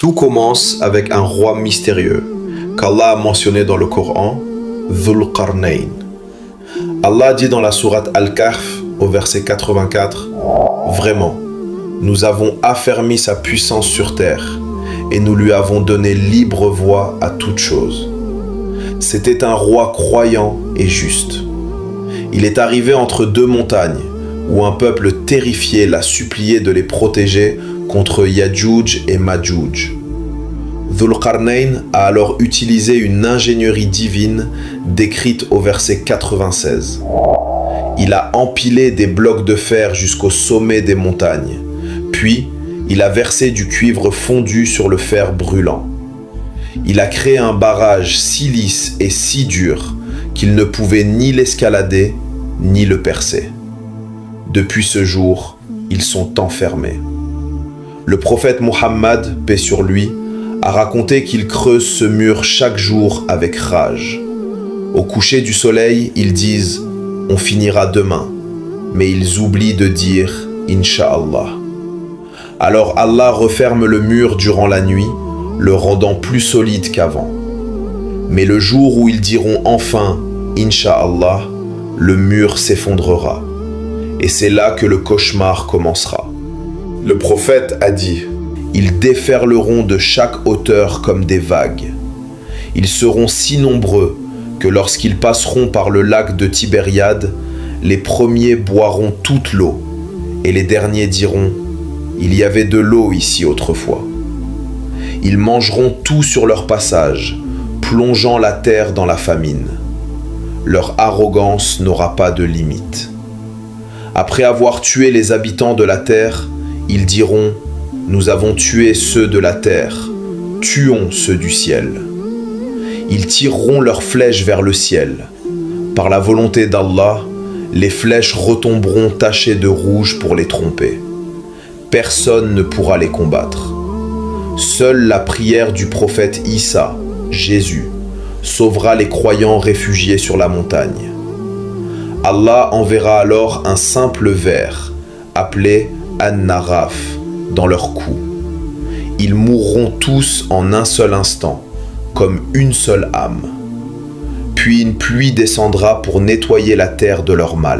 Tout commence avec un roi mystérieux qu'Allah a mentionné dans le Coran, Dhul Qarnayn. Allah dit dans la sourate Al-Kahf au verset 84, « Vraiment, nous avons affermi sa puissance sur terre et nous lui avons donné libre voie à toute chose. C'était un roi croyant et juste. Il est arrivé entre deux montagnes où un peuple terrifié l'a supplié de les protéger contre Ya'juj et Ma'juj. Dhul Qarnayn a alors utilisé une ingénierie divine décrite au verset 96. Il a empilé des blocs de fer jusqu'au sommet des montagnes, puis il a versé du cuivre fondu sur le fer brûlant. Il a créé un barrage si lisse et si dur qu'il ne pouvait ni l'escalader ni le percer. Depuis ce jour, ils sont enfermés. Le prophète Muhammad, paix sur lui, a raconté qu'il creuse ce mur chaque jour avec rage. Au coucher du soleil, ils disent « On finira demain », mais ils oublient de dire « Inch'Allah ». Alors Allah referme le mur durant la nuit, le rendant plus solide qu'avant. Mais le jour où ils diront enfin « Inch'Allah », le mur s'effondrera. Et c'est là que le cauchemar commencera. Le prophète a dit « Ils déferleront de chaque hauteur comme des vagues. Ils seront si nombreux que lorsqu'ils passeront par le lac de Tibériade, les premiers boiront toute l'eau, et les derniers diront « Il y avait de l'eau ici autrefois ». Ils mangeront tout sur leur passage, plongeant la terre dans la famine. Leur arrogance n'aura pas de limite. Après avoir tué les habitants de la terre, ils diront « Nous avons tué ceux de la terre, tuons ceux du ciel ». Ils tireront leurs flèches vers le ciel. Par la volonté d'Allah, les flèches retomberont tachées de rouge pour les tromper. Personne ne pourra les combattre. Seule la prière du prophète Issa, Jésus, sauvera les croyants réfugiés sur la montagne. Allah enverra alors un simple ver, appelé An-Naraf, dans leur cou. Ils mourront tous en un seul instant, comme une seule âme. Puis une pluie descendra pour nettoyer la terre de leur mal.